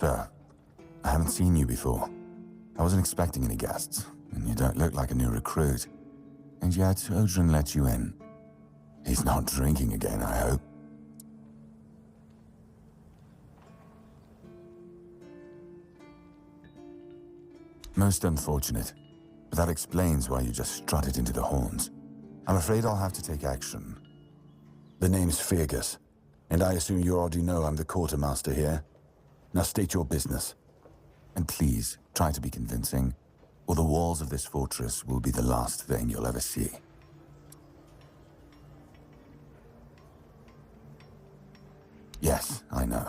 Sir, I haven't seen you before. I wasn't expecting any guests, and you don't look like a new recruit. And yet, Odrin let you in. He's not drinking again, I hope. Most unfortunate, but that explains why you just strutted into the horns. I'm afraid I'll have to take action. The name's Fergus, and I assume you already know I'm the quartermaster here. Now state your business. And please, try to be convincing, or the walls of this fortress will be the last thing you'll ever see. Yes, I know.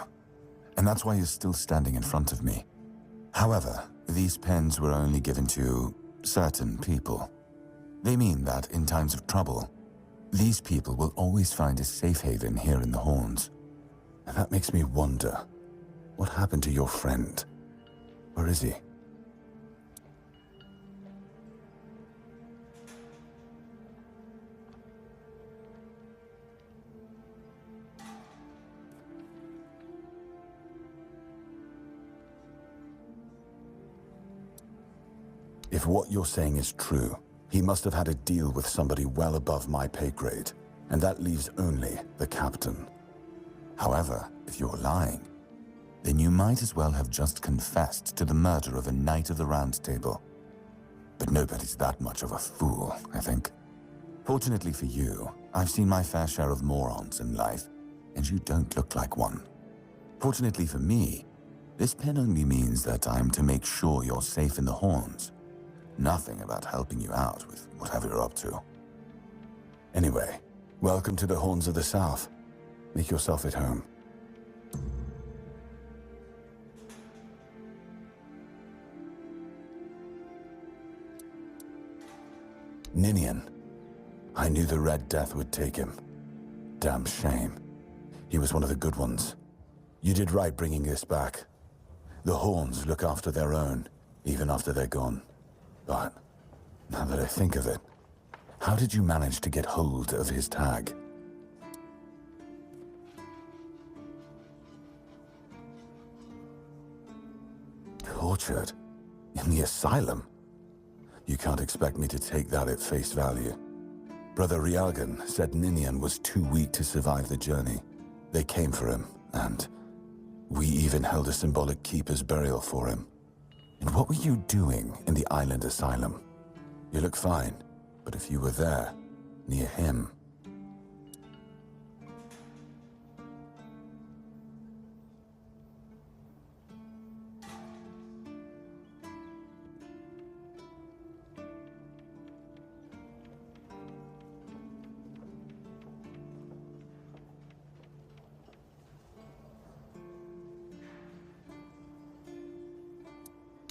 And that's why you're still standing in front of me. However, these pens were only given to certain people. They mean that in times of trouble, these people will always find a safe haven here in the Horns. And that makes me wonder, what happened to your friend? Where is he? If what you're saying is true, he must have had a deal with somebody well above my pay grade, and that leaves only the captain. However, if you're lying, then you might as well have just confessed to the murder of a Knight of the Round Table. But nobody's that much of a fool, I think. Fortunately for you, I've seen my fair share of morons in life, and you don't look like one. Fortunately for me, this pen only means that I'm to make sure you're safe in the Horns. Nothing about helping you out with whatever you're up to. Anyway, welcome to the Horns of the South. Make yourself at home. Ninian. I knew the Red Death would take him. Damn shame. He was one of the good ones. You did right bringing this back. The Horns look after their own, even after they're gone. But, now that I think of it, how did you manage to get hold of his tag? Tortured? In the asylum? You can't expect me to take that at face value. Brother Riagan said Ninian was too weak to survive the journey. They came for him, and we even held a symbolic keeper's burial for him. And what were you doing in the island asylum? You look fine, but if you were there, near him...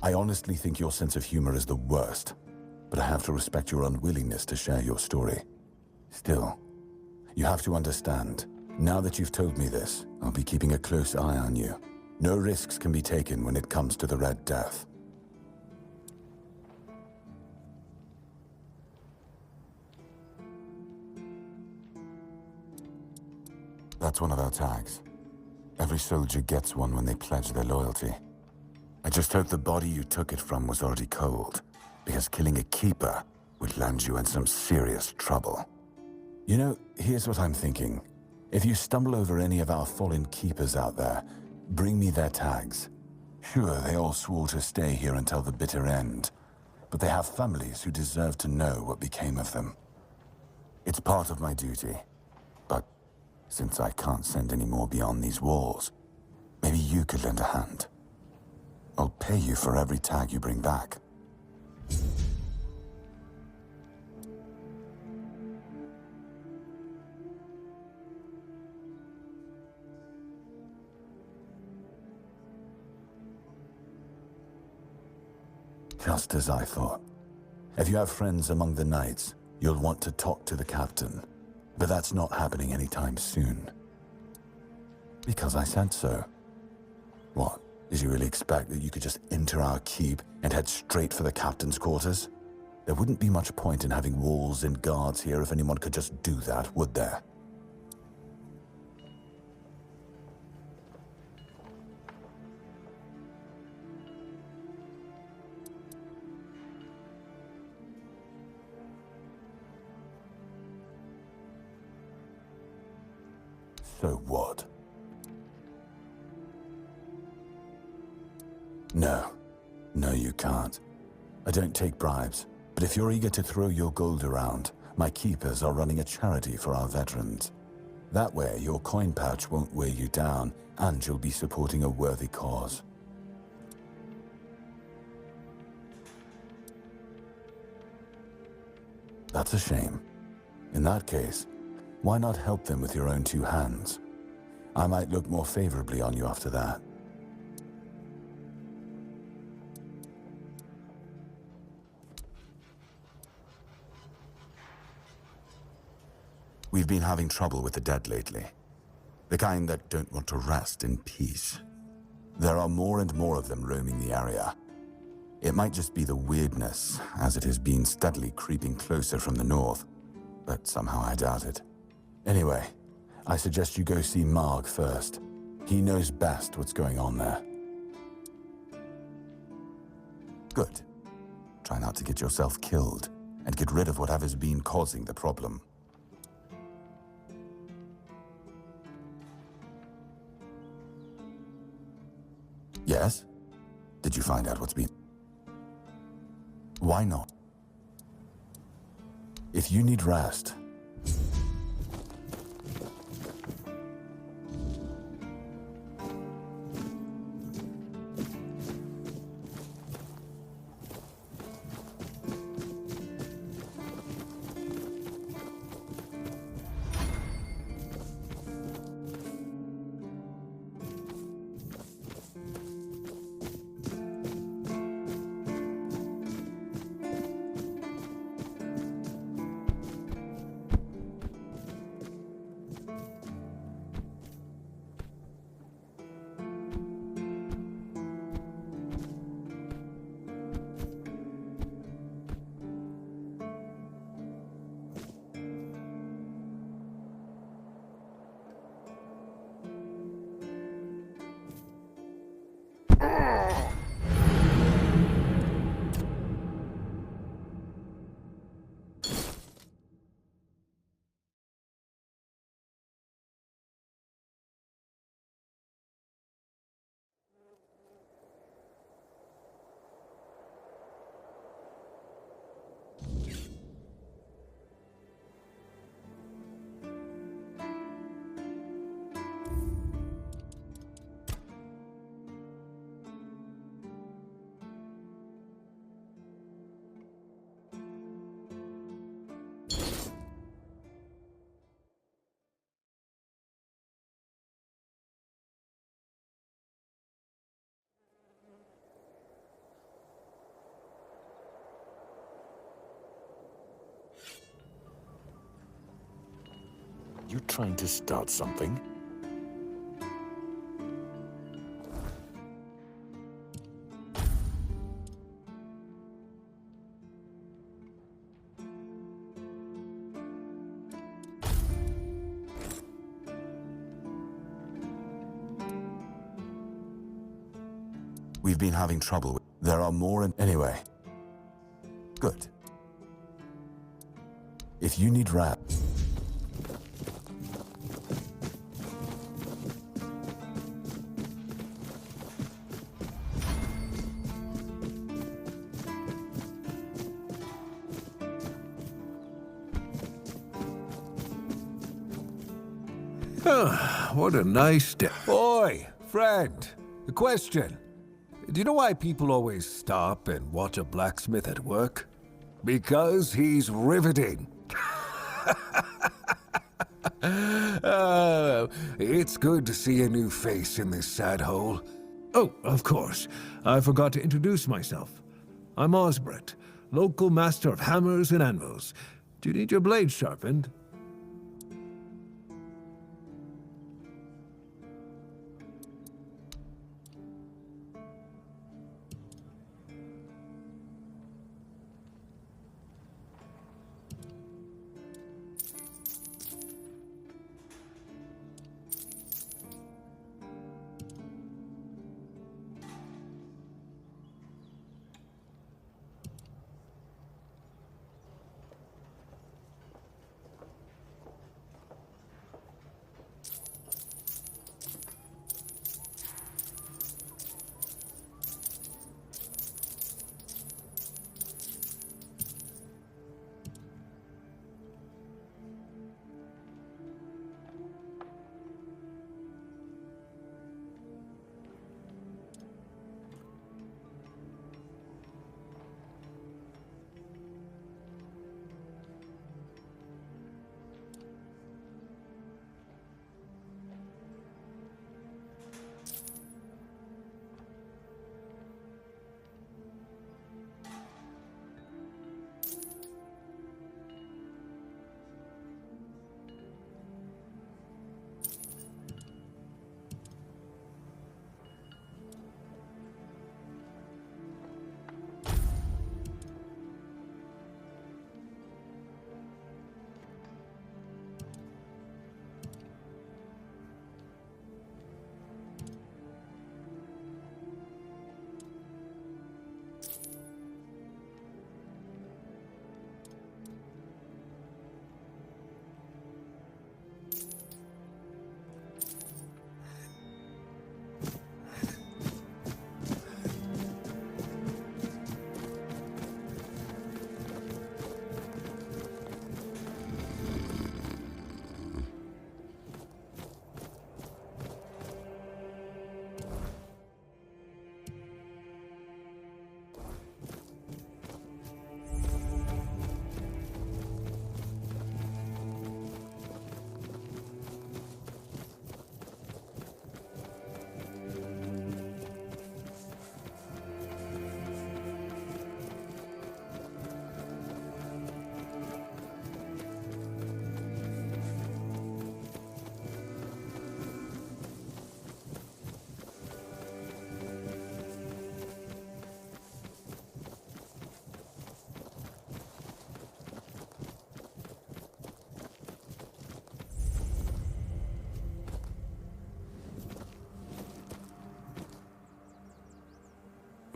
I honestly think your sense of humor is the worst, but I have to respect your unwillingness to share your story. Still, you have to understand, now that you've told me this, I'll be keeping a close eye on you. No risks can be taken when it comes to the Red Death. That's one of our tags. Every soldier gets one when they pledge their loyalty. I just hope the body you took it from was already cold, because killing a keeper would land you in some serious trouble. You know, here's what I'm thinking. If you stumble over any of our fallen keepers out there, bring me their tags. Sure, they all swore to stay here until the bitter end, but they have families who deserve to know what became of them. It's part of my duty, but since I can't send any more beyond these walls, maybe you could lend a hand. I'll pay you for every tag you bring back. Just as I thought. If you have friends among the knights, you'll want to talk to the captain. But that's not happening anytime soon. Because I said so. What? Did you really expect that you could just enter our keep and head straight for the captain's quarters? There wouldn't be much point in having walls and guards here if anyone could just do that, would there? So what? No. No, you can't. I don't take bribes, but if you're eager to throw your gold around, my keepers are running a charity for our veterans. That way, your coin pouch won't weigh you down, and you'll be supporting a worthy cause. That's a shame. In that case, why not help them with your own two hands? I might look more favorably on you after that. We've been having trouble with the dead lately. The kind that don't want to rest in peace. There are more and more of them roaming the area. It might just be the weirdness, as it has been steadily creeping closer from the north, but somehow I doubt it. Anyway, I suggest you go see Marg first. He knows best what's going on there. Good. Try not to get yourself killed, and get rid of whatever's been causing the problem. Yes? Did you find out what's been... Why not? If you need rest... You trying to start something? We've been having trouble with... There are more and... Anyway. Good. If you need rest... What a nice day. Oi, friend. A question. Do you know why people always stop and watch a blacksmith at work? Because he's riveting. It's good to see a new face in this sad hole. Oh, of course. I forgot to introduce myself. I'm Osbert, local master of hammers and anvils. Do you need your blade sharpened?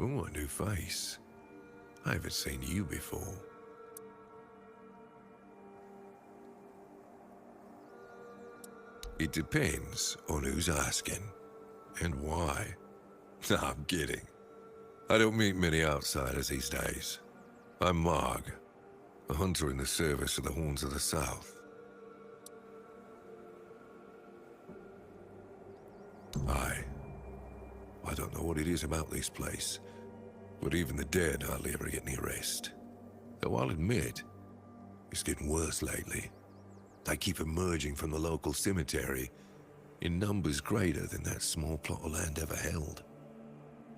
Oh, a new face. I haven't seen you before. It depends on who's asking and why. Nah, I'm kidding. I don't meet many outsiders these days. I'm Marg, a hunter in the service of the Horns of the South. I don't know what it is about this place, but even the dead hardly ever get any rest. Though I'll admit, it's getting worse lately. They keep emerging from the local cemetery in numbers greater than that small plot of land ever held.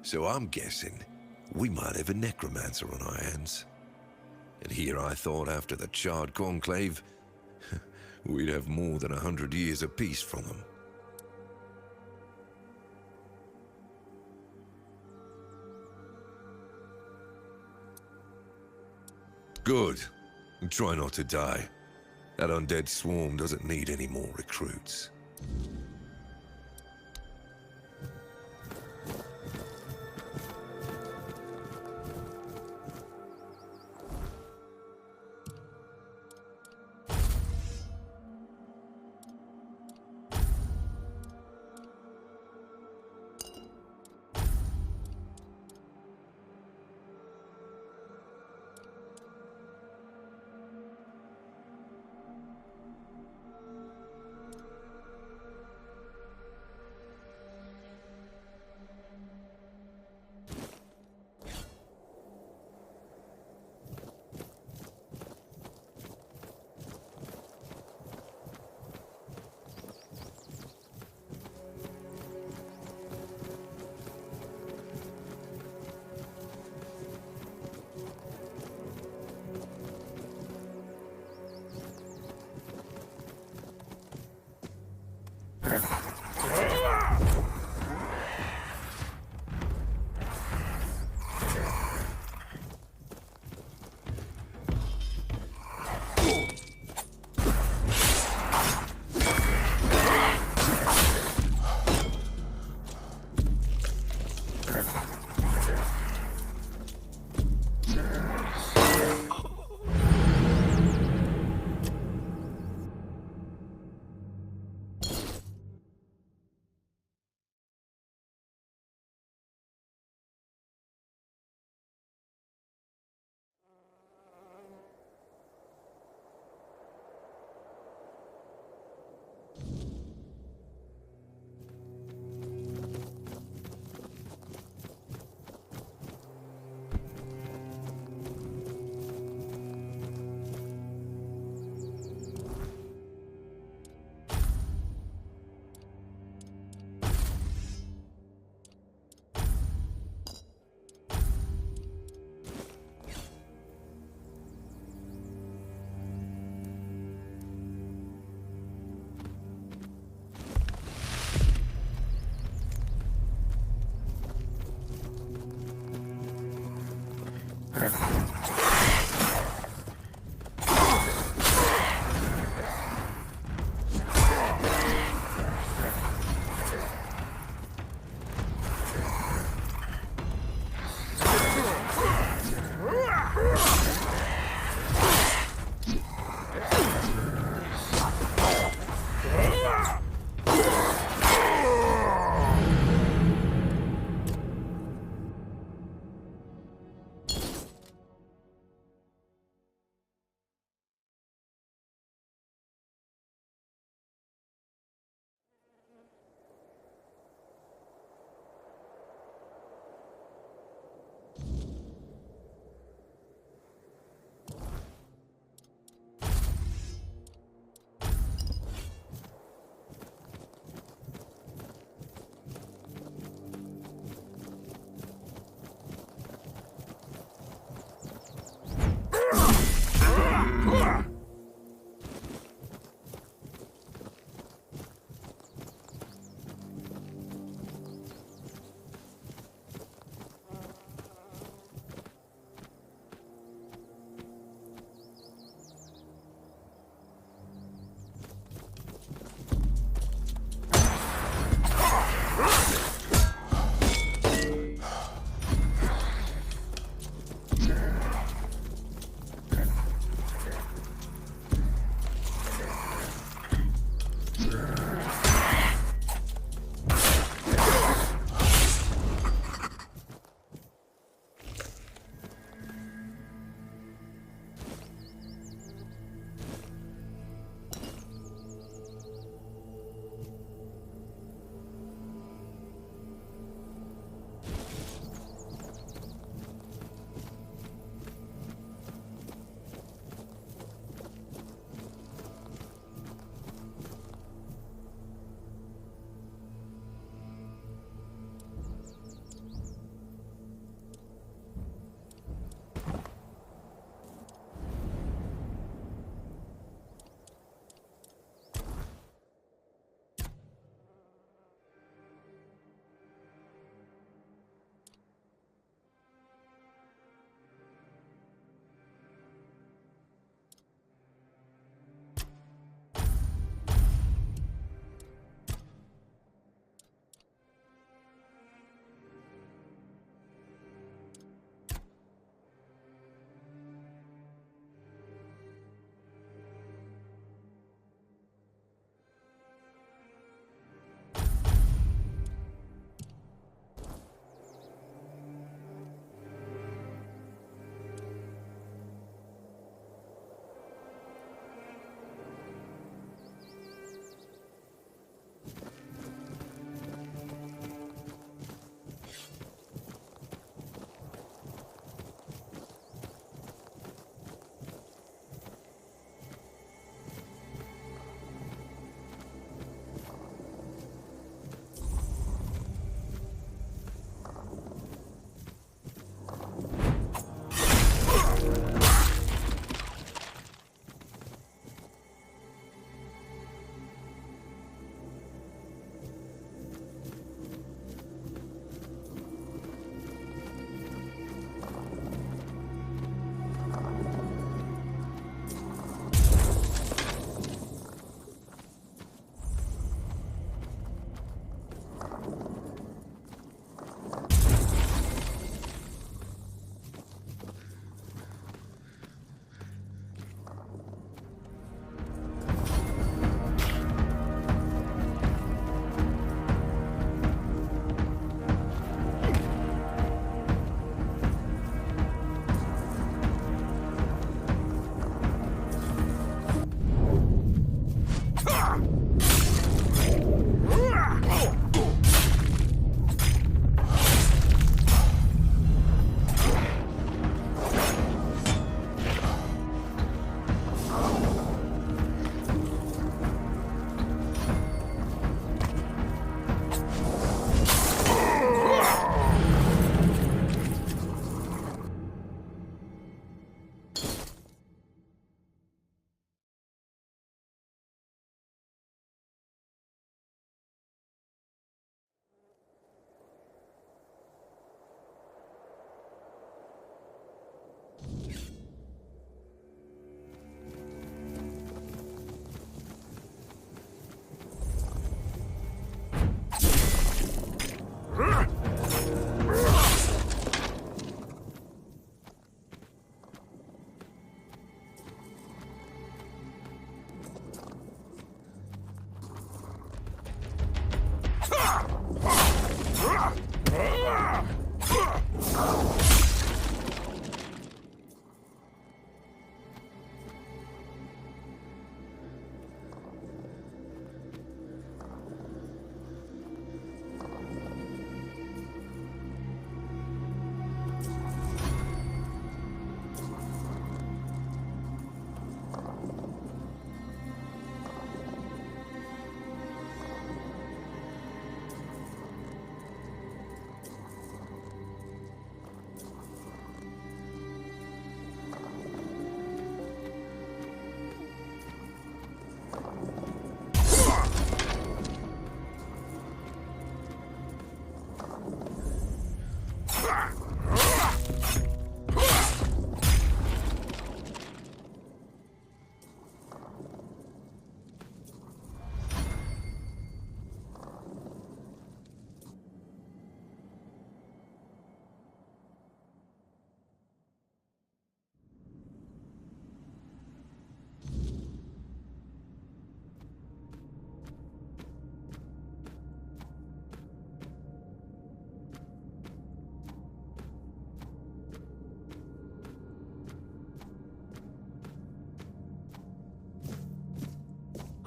So I'm guessing we might have a necromancer on our hands. And here I thought after the Charred Conclave, we'd have more than 100 years of peace from them. Good. And try not to die. That undead swarm doesn't need any more recruits.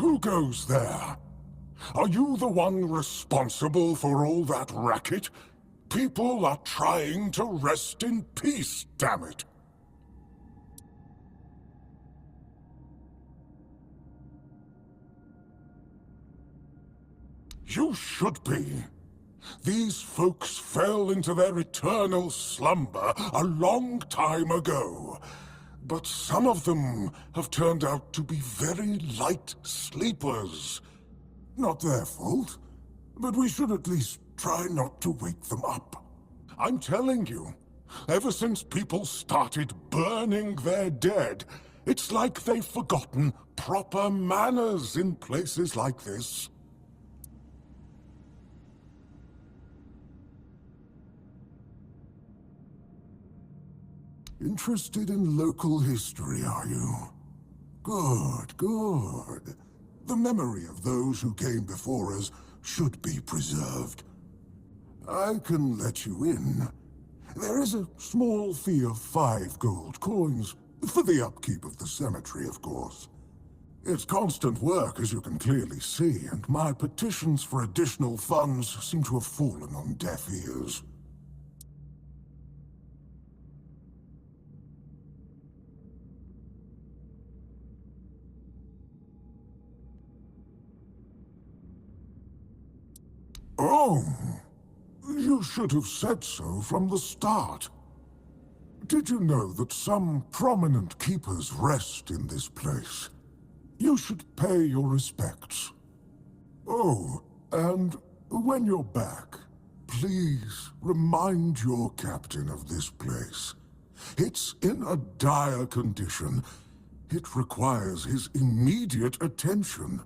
Who goes there? Are you the one responsible for all that racket? People are trying to rest in peace, damn it! You should be. These folks fell into their eternal slumber a long time ago. But some of them have turned out to be very light sleepers. Not their fault, but we should at least try not to wake them up. I'm telling you, ever since people started burning their dead, it's like they've forgotten proper manners in places like this. Interested in local history, are you? Good, good. The memory of those who came before us should be preserved. I can let you in. There is a small fee of 5 gold coins, for the upkeep of the cemetery, of course. It's constant work, as you can clearly see, and my petitions for additional funds seem to have fallen on deaf ears. Oh, you should have said so from the start. Did you know that some prominent keepers rest in this place? You should pay your respects. Oh, and when you're back, please remind your captain of this place. It's in a dire condition. It requires his immediate attention.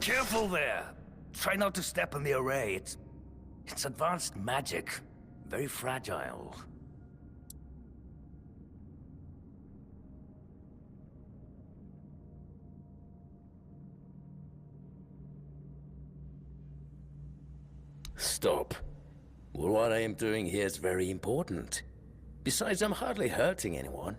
Careful there. Try not to step on the array. It's advanced magic. Very fragile. Stop. Well, what I am doing here is very important. Besides, I'm hardly hurting anyone.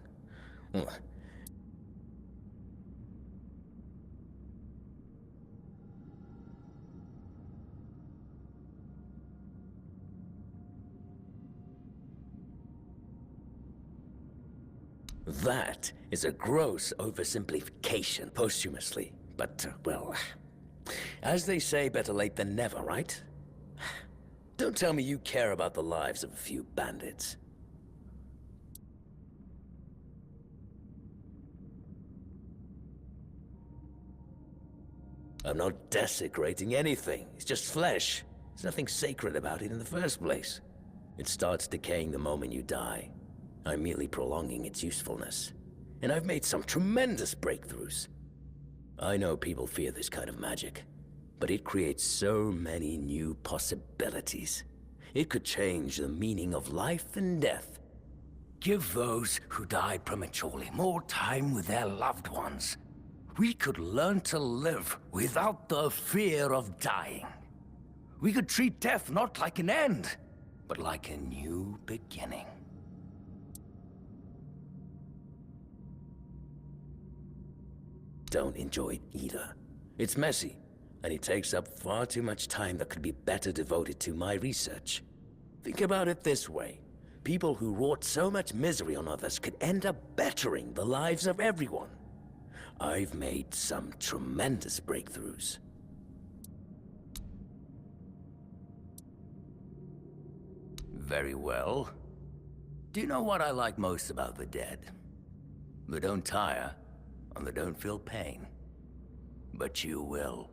That is a gross oversimplification posthumously. But, well, as they say, better late than never, right? Don't tell me you care about the lives of a few bandits. I'm not desecrating anything. It's just flesh. There's nothing sacred about it in the first place. It starts decaying the moment you die. I'm merely prolonging its usefulness. And I've made some tremendous breakthroughs. I know people fear this kind of magic, but it creates so many new possibilities. It could change the meaning of life and death. Give those who died prematurely more time with their loved ones. We could learn to live without the fear of dying. We could treat death not like an end, but like a new beginning. Don't enjoy it either. It's messy, and it takes up far too much time that could be better devoted to my research. Think about it this way. People who wrought so much misery on others could end up bettering the lives of everyone. I've made some tremendous breakthroughs. Very well. Do you know what I like most about the dead? They don't tire, and they don't feel pain. But you will.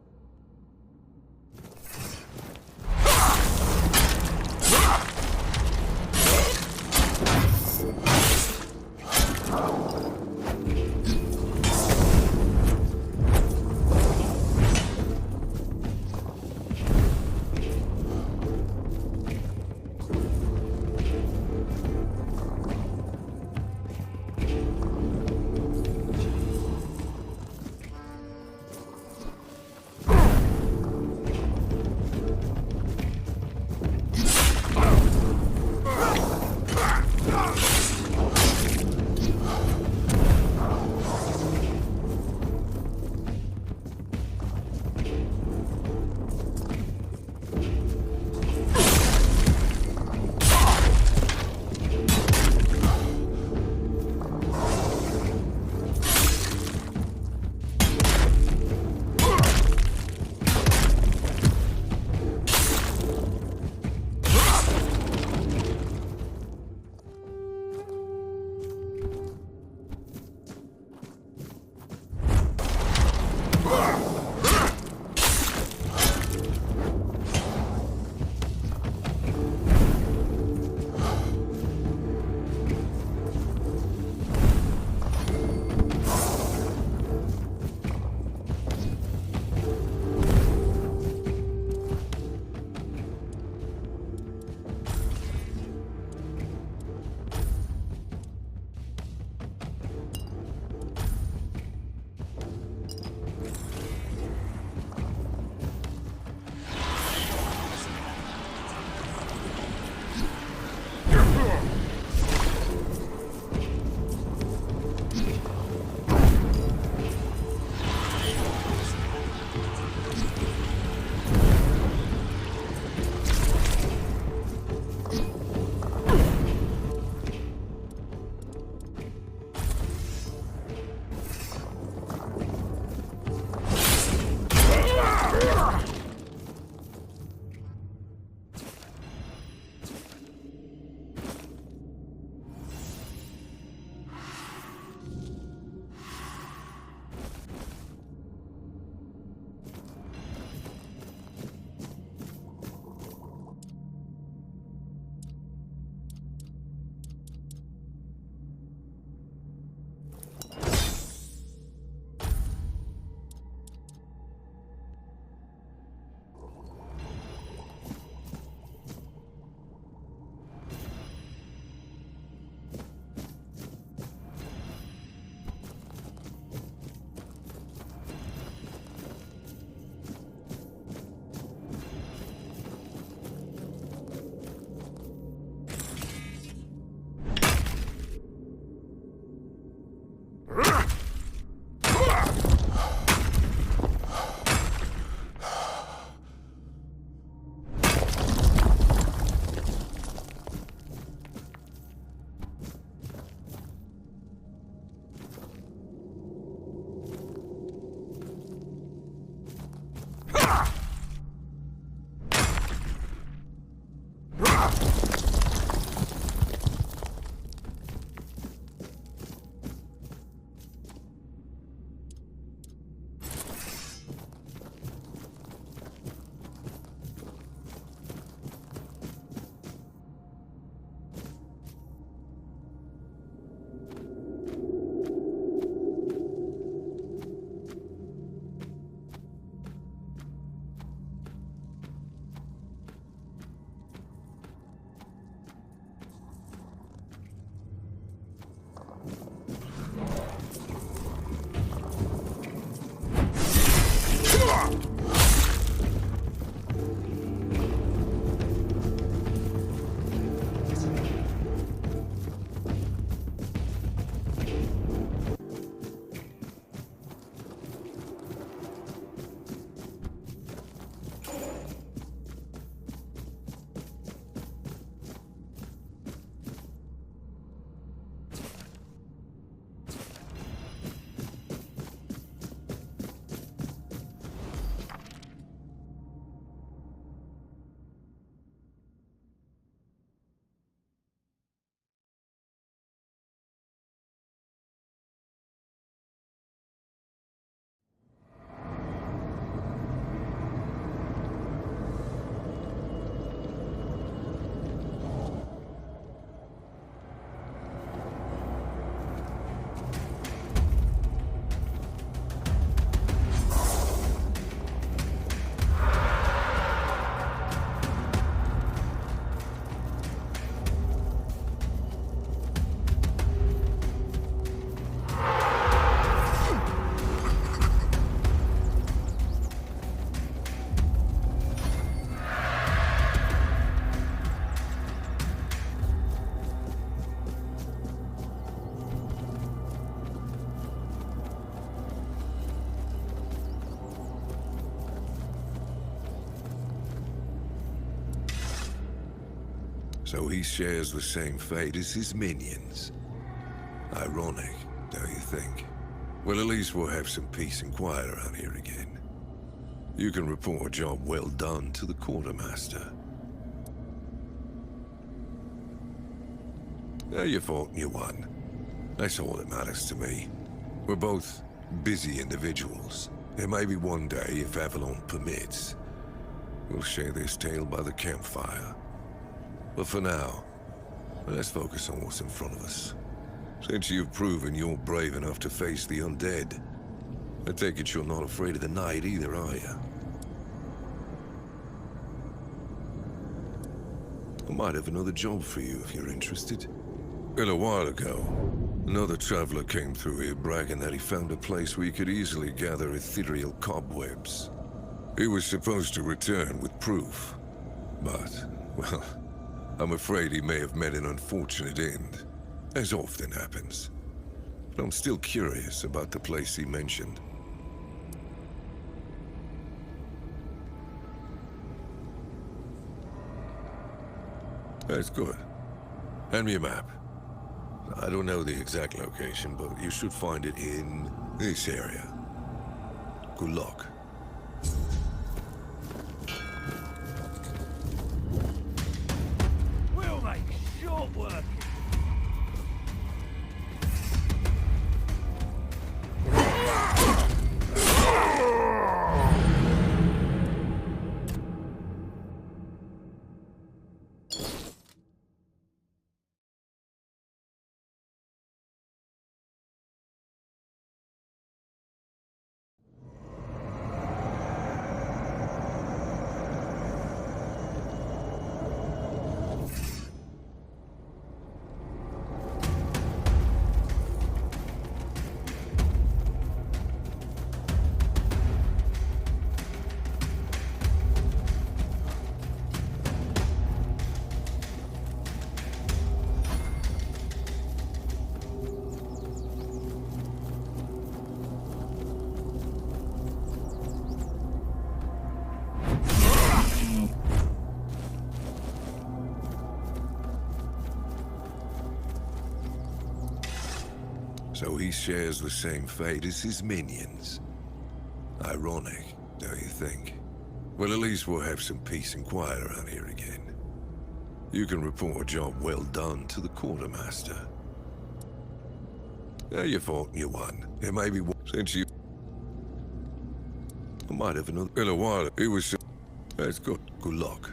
So he shares the same fate as his minions. Ironic, don't you think? Well, at least we'll have some peace and quiet around here again. You can report a job well done to the quartermaster. You fought and you won. That's all that matters to me. We're both busy individuals. And maybe one day, if Avalon permits, we'll share this tale by the campfire. But for now, let's focus on what's in front of us. Since you've proven you're brave enough to face the undead, I take it you're not afraid of the night either, are you? I might have another job for you if you're interested. A while ago, another traveler came through here bragging that he found a place where you could easily gather ethereal cobwebs. He was supposed to return with proof, but, well, I'm afraid he may have met an unfortunate end, as often happens. But I'm still curious about the place he mentioned. That's good. Hand me a map. I don't know the exact location, but you should find it in this area. Good luck. We'll make short work. So he shares the same fate as his minions. Ironic, don't you think? Well, at least we'll have some peace and quiet around here again. You can report a job well done to the quartermaster. You fought and you won. It may be since you... I might have another... In a while, it was... That's good. Good luck.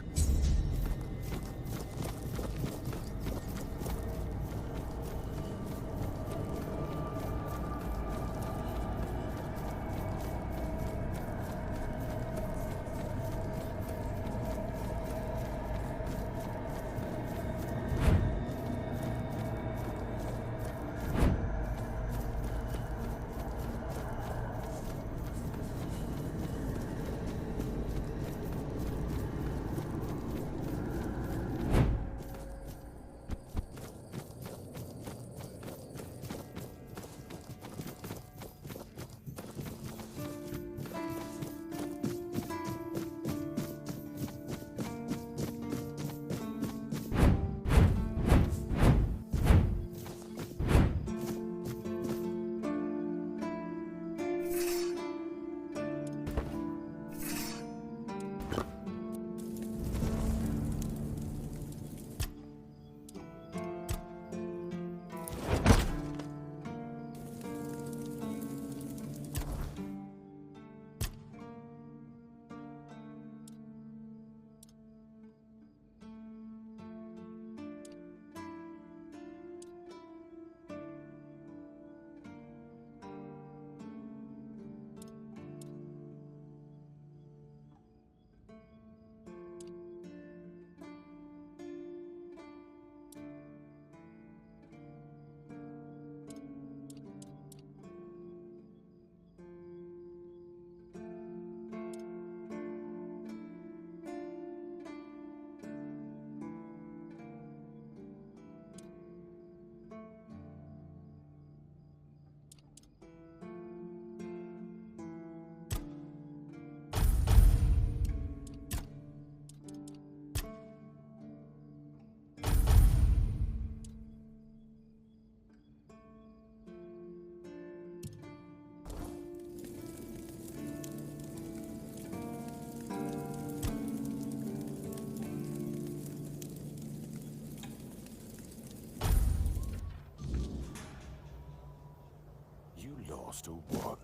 Lost or what?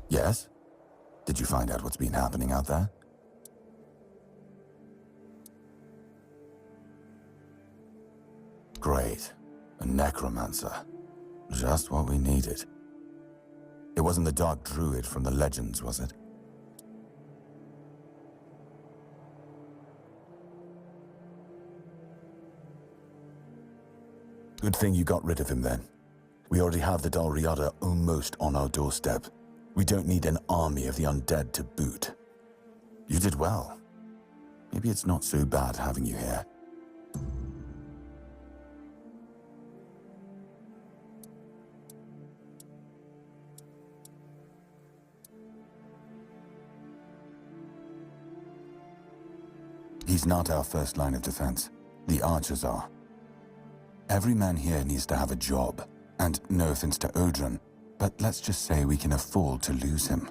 Yes? Did you find out what's been happening out there? Great. A necromancer. Just what we needed. It wasn't the dark druid from the legends, was it? Good thing you got rid of him then. We already have the Dalriada almost on our doorstep. We don't need an army of the undead to boot. You did well. Maybe it's not so bad having you here. He's not our first line of defense. The archers are. Every man here needs to have a job, and no offense to Odrin, but let's just say we can afford to lose him.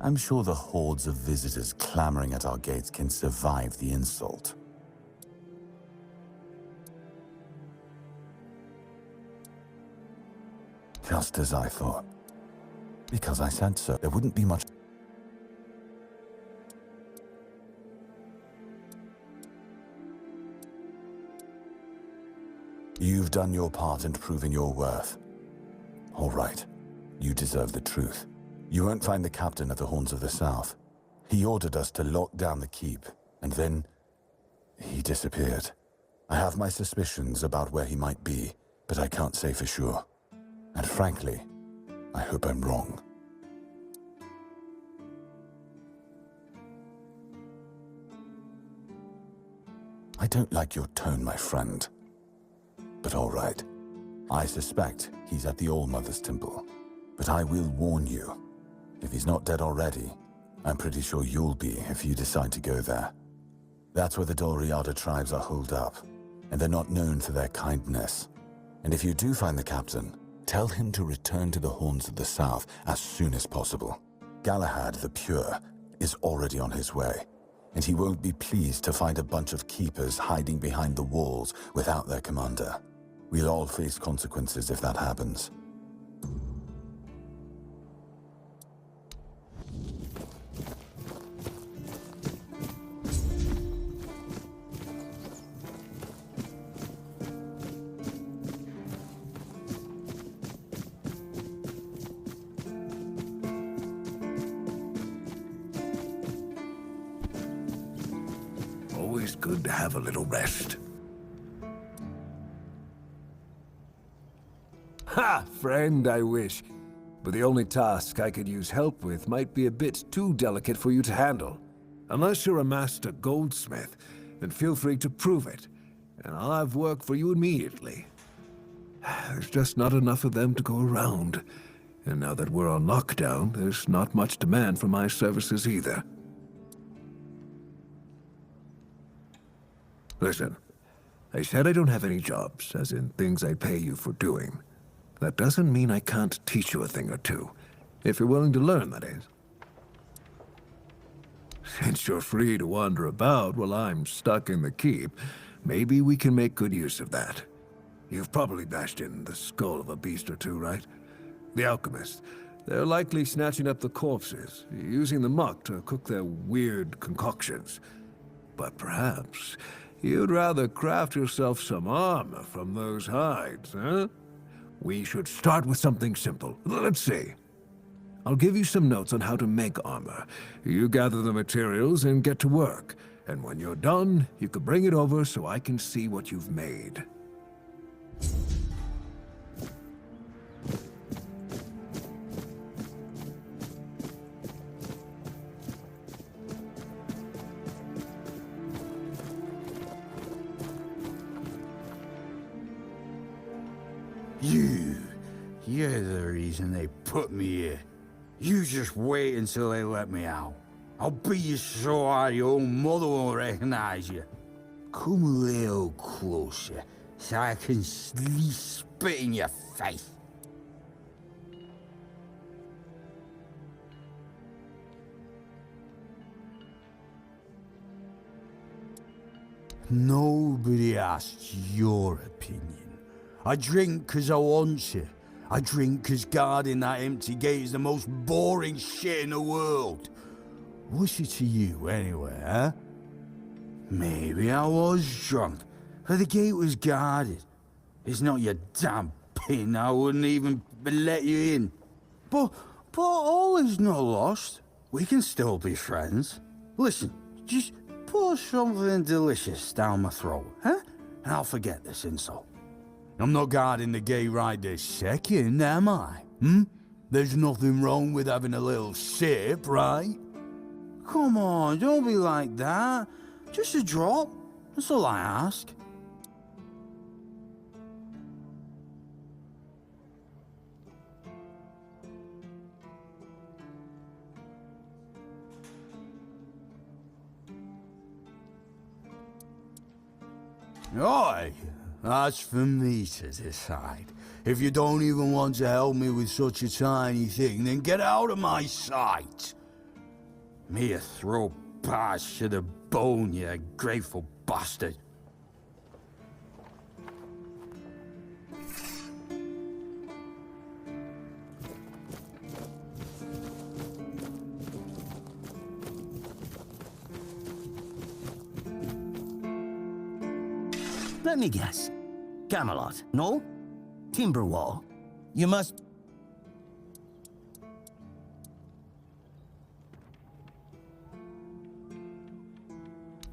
I'm sure the hordes of visitors clamoring at our gates can survive the insult. Just as I thought. Because I said so, there wouldn't be much... You've done your part in proving your worth. All right, you deserve the truth. You won't find the captain at the Horns of the South. He ordered us to lock down the keep, and then he disappeared. I have my suspicions about where he might be, but I can't say for sure. And frankly, I hope I'm wrong. I don't like your tone, my friend. But all right. I suspect he's at the All-Mother's Temple. But I will warn you, if he's not dead already, I'm pretty sure you'll be if you decide to go there. That's where the Dolriada tribes are holed up, and they're not known for their kindness. And if you do find the captain, tell him to return to the Horns of the South as soon as possible. Galahad the Pure is already on his way, and he won't be pleased to find a bunch of keepers hiding behind the walls without their commander. We'll all face consequences if that happens. Always good to have a little rest. Ha! Friend, I wish. But the only task I could use help with might be a bit too delicate for you to handle. Unless you're a master goldsmith, then feel free to prove it, and I'll have work for you immediately. There's just not enough of them to go around. And now that we're on lockdown, there's not much demand for my services either. Listen, I said I don't have any jobs, as in things I pay you for doing. That doesn't mean I can't teach you a thing or two. If you're willing to learn, that is. Since you're free to wander about while I'm stuck in the keep, maybe we can make good use of that. You've probably bashed in the skull of a beast or two, right? The alchemists. They're likely snatching up the corpses, using the muck to cook their weird concoctions. But perhaps you'd rather craft yourself some armor from those hides, huh? We should start with something simple. Let's see. I'll give you some notes on how to make armor. You gather the materials and get to work. And when you're done, you can bring it over so I can see what you've made. You're the reason they put me here. You just wait until they let me out. I'll beat you so hard your own mother won't recognize you. Come a little closer, so I can spit in your face. Nobody asked your opinion. I drink 'cause I want to. I drink 'cause guarding that empty gate is the most boring shit in the world. What's it to you, anyway, huh? Maybe I was drunk, but the gate was guarded. It's not your damn pin, I wouldn't even let you in. But all is not lost. We can still be friends. Listen, just pour something delicious down my throat, huh? And I'll forget this insult. I'm not guarding the gate right this second, am I? There's nothing wrong with having a little sip, right? Come on, don't be like that. Just a drop. That's all I ask. Oi, that's for me to decide. If you don't even want to help me with such a tiny thing, then get out of my sight. Me a throw parched to the bone, you grateful bastard. Let me guess. Camelot, no? Timberwall. You must...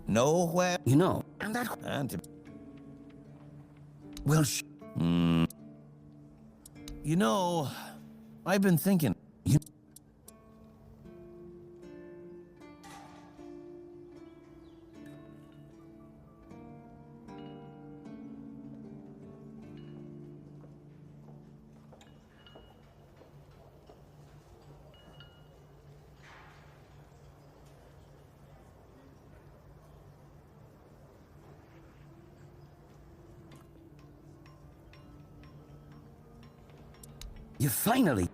Nowhere... You know, and that... Well, You know, I've been thinking... You finally...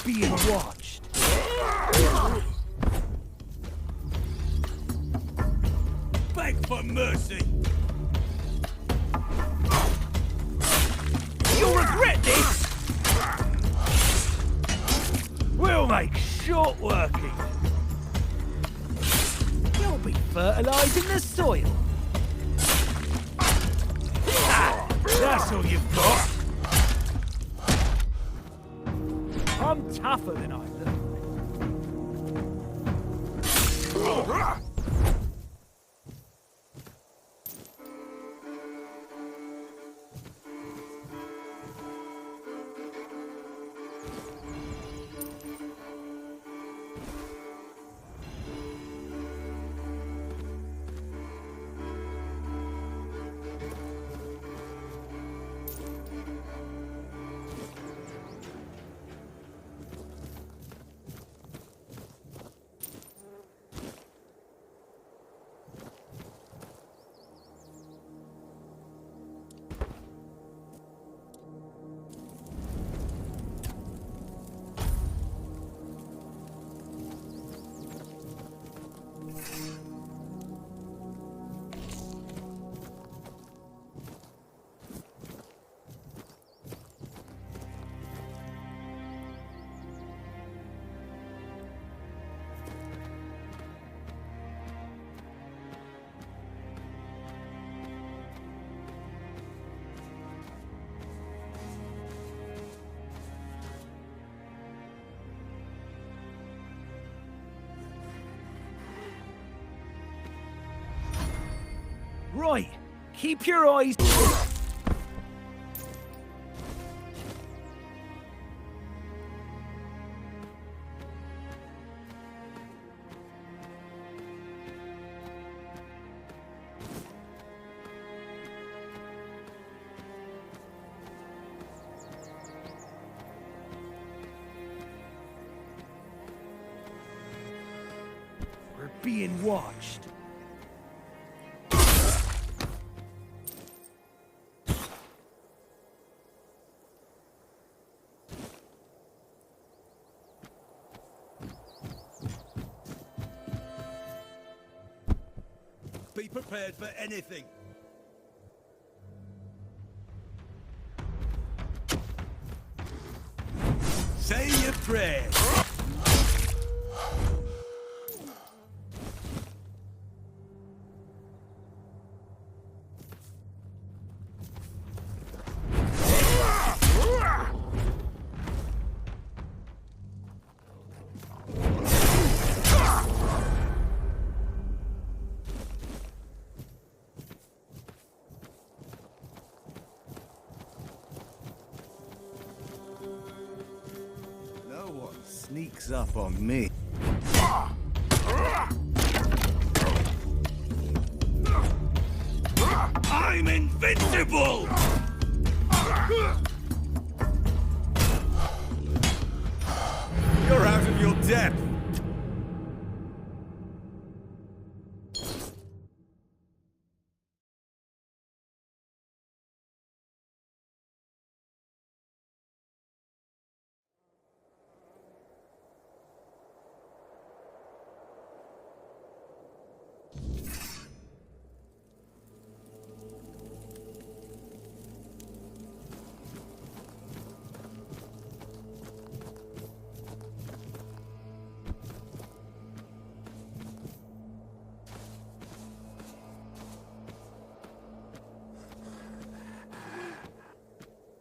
Being watched. Beg for mercy. You'll regret this. We'll make short working. You'll be fertilizing the soil. Ah, that's all you've got. I'm tougher than I look. Right, keep your eyes... We're being watched. be prepared for anything. Say your prayers. No one sneaks up on me. I'm invincible! You're out of your depth.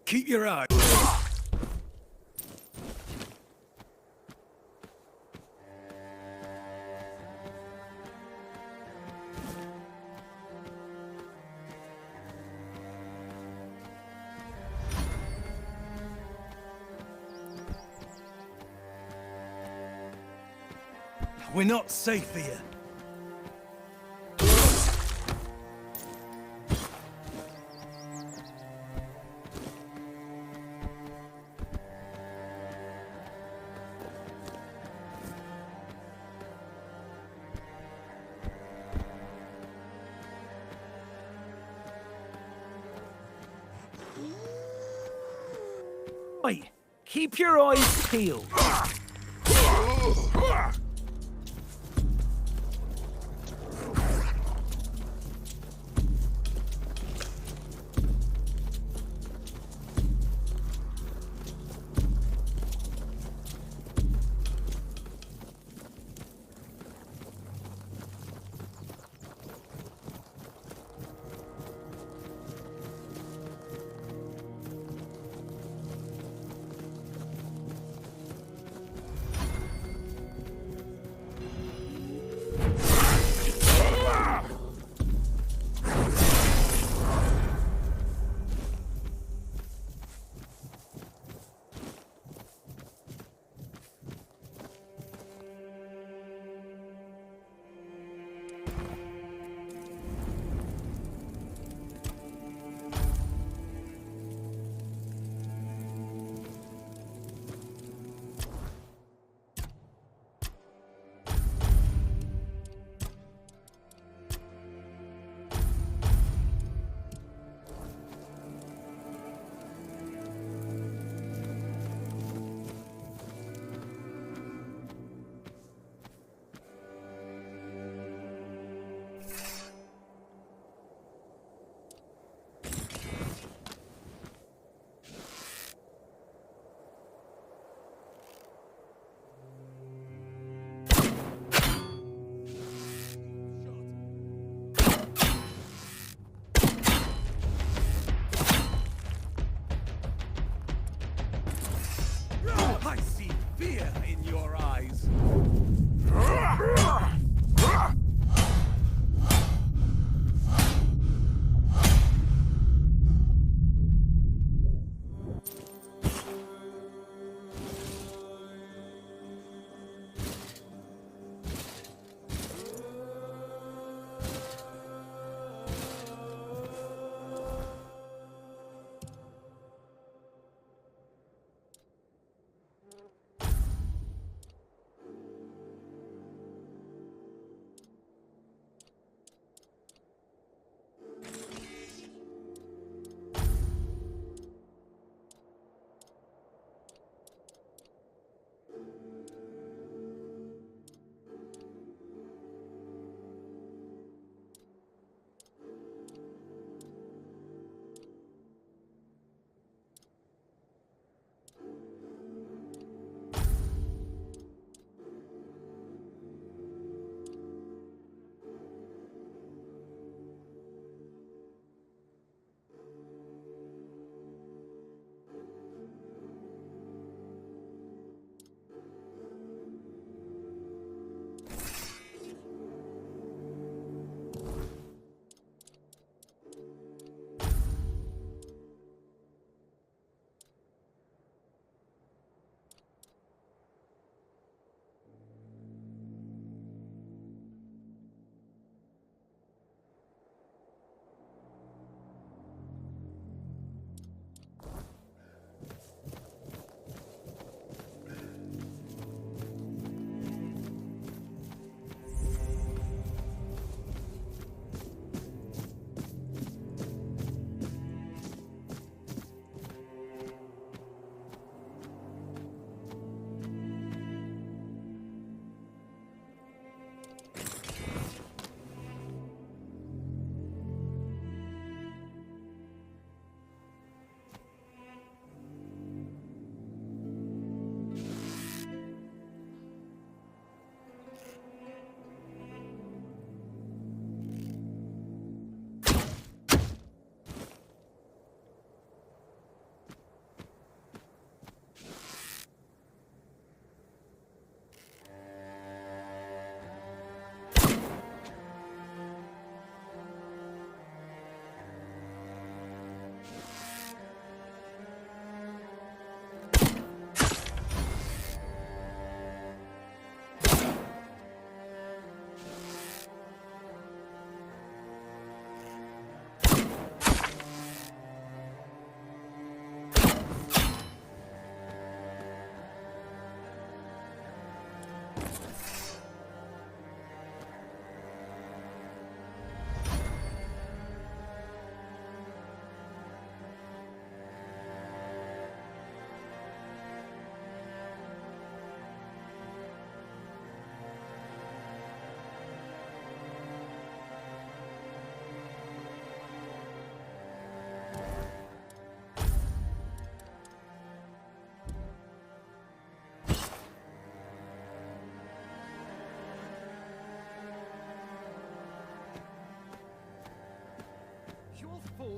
Keep your eye. We're not safe here. Right, keep your eyes peeled.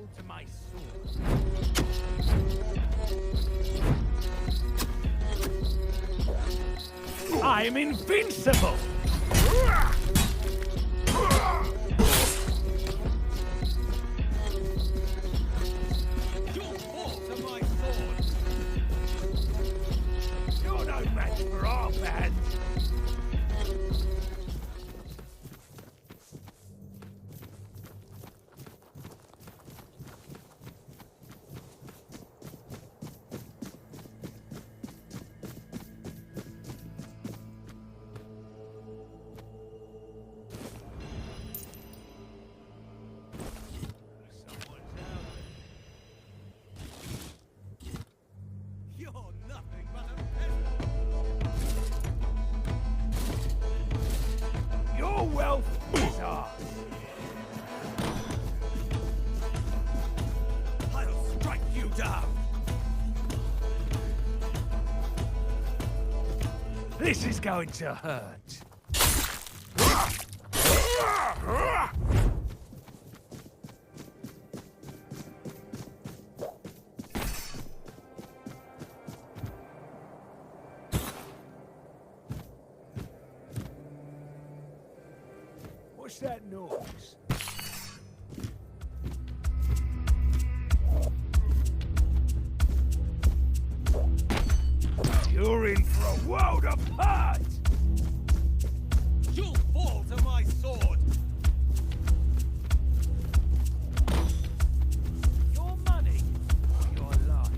fall to my sword. I'm invincible! You'll fall to my sword! You're no match for our band! You're nothing but a peasant. Your wealth is ours. I'll strike you down. This is going to hurt. What's that noise? You're in for a world apart! You'll fall to my sword! Your money or your life?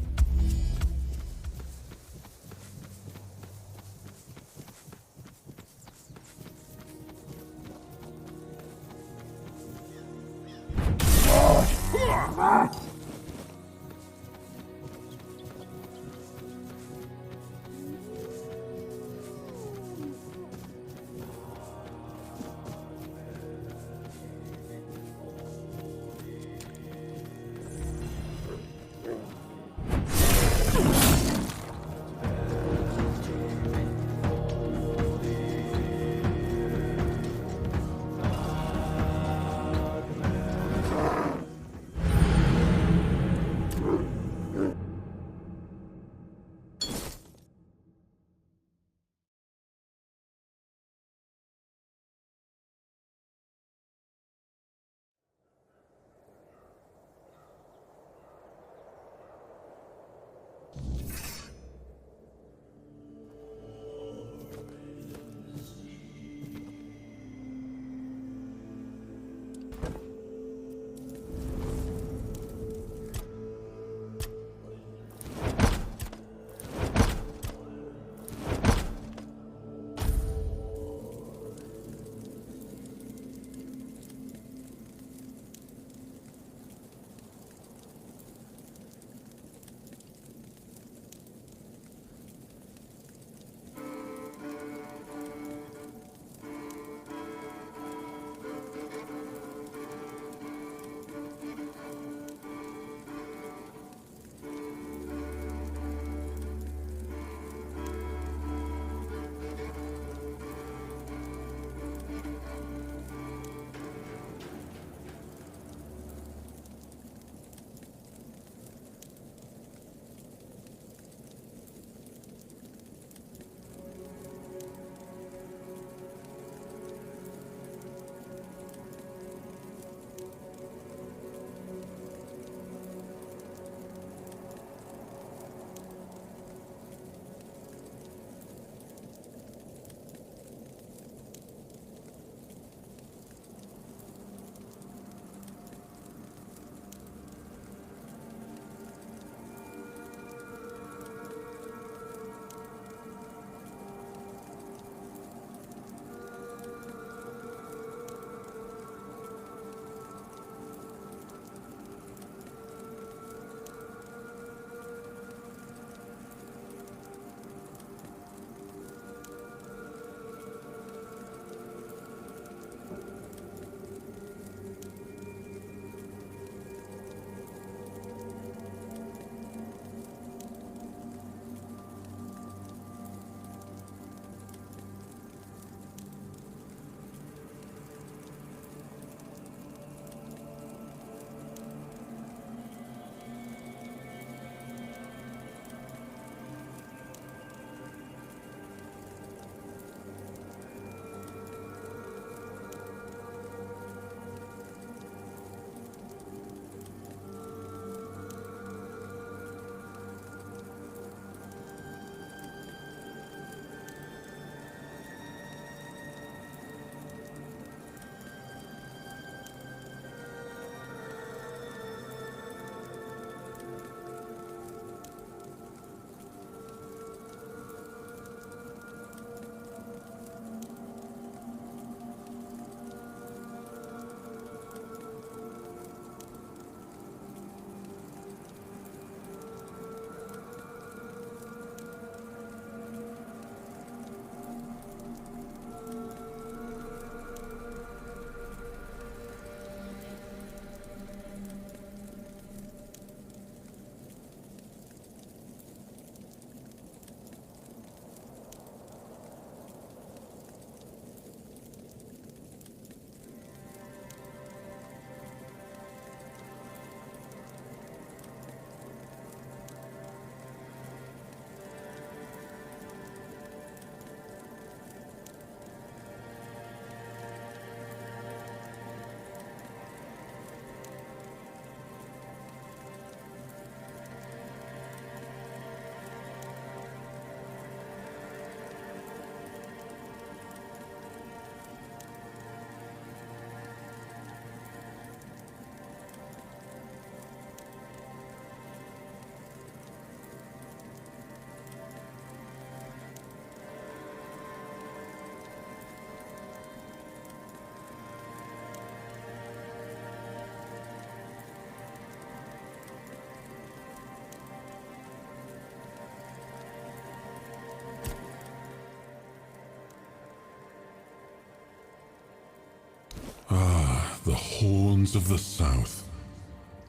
The horns of the south.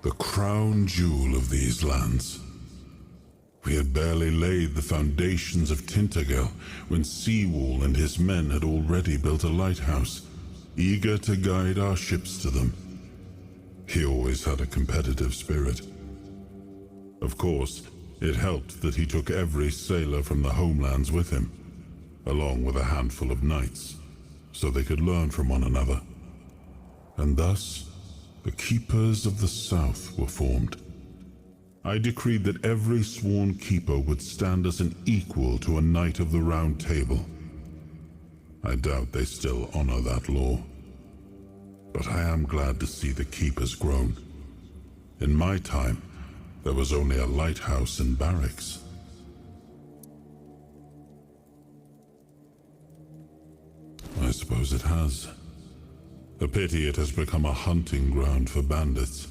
The crown jewel of these lands. We had barely laid the foundations of Tintagel when Seawall and his men had already built a lighthouse, eager to guide our ships to them. He always had a competitive spirit. Of course, it helped that he took every sailor from the homelands with him, along with a handful of knights, so they could learn from one another. And thus, the Keepers of the South were formed. I decreed that every sworn keeper would stand as an equal to a Knight of the Round Table. I doubt they still honor that law. But I am glad to see the keepers grown. In my time, there was only a lighthouse and barracks. I suppose it has. A pity it has become a hunting ground for bandits.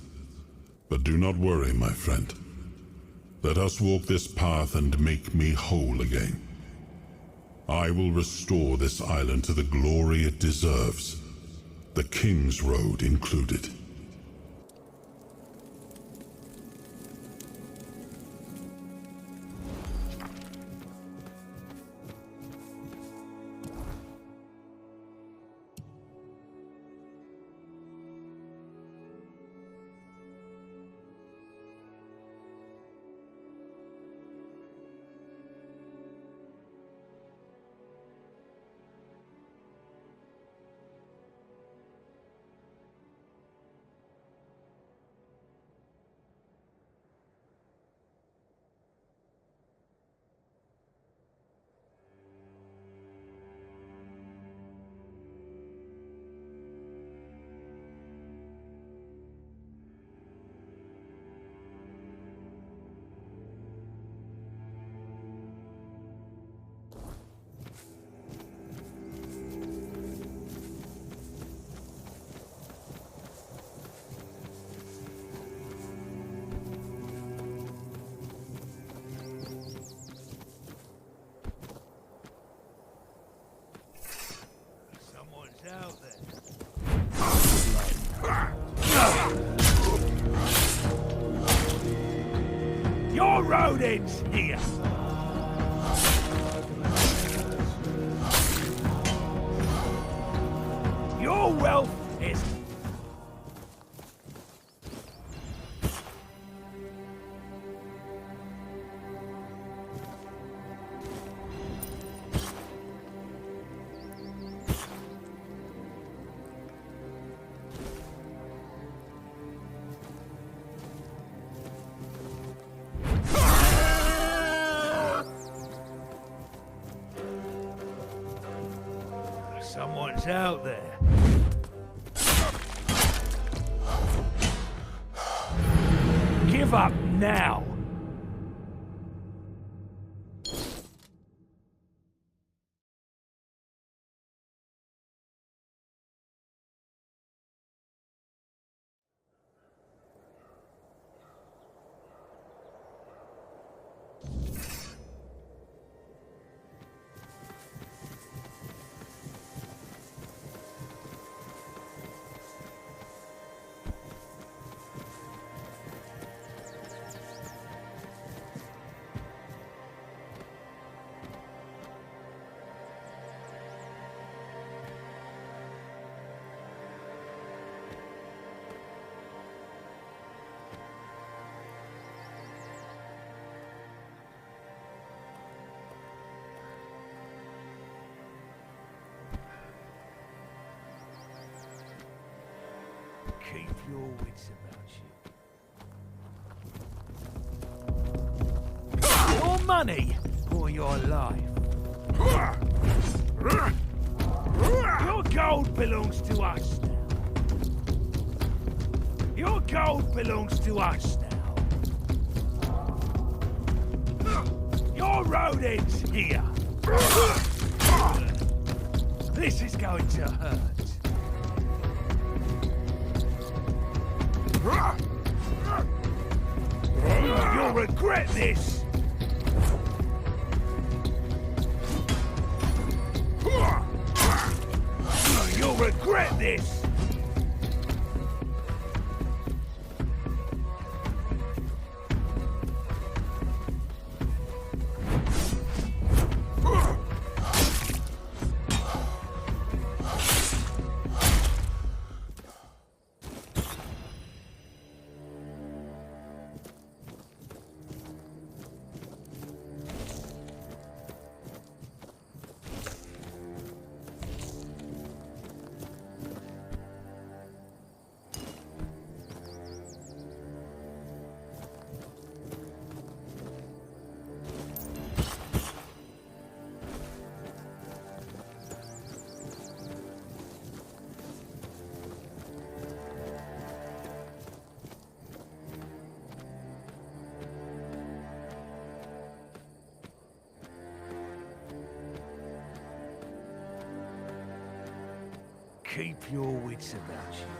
But do not worry, my friend. Let us walk this path and make me whole again. I will restore this island to the glory it deserves, the King's Road included. Out there. Your road ends here. Your wealth is... Someone's out there. Give up now! Keep your wits about you. Your money or your life. Your gold belongs to us now. Your gold belongs to us now. Your road ends here. This is going to hurt. You'll regret this! You'll regret this! keep your wits about you.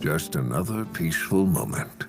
Just another peaceful moment.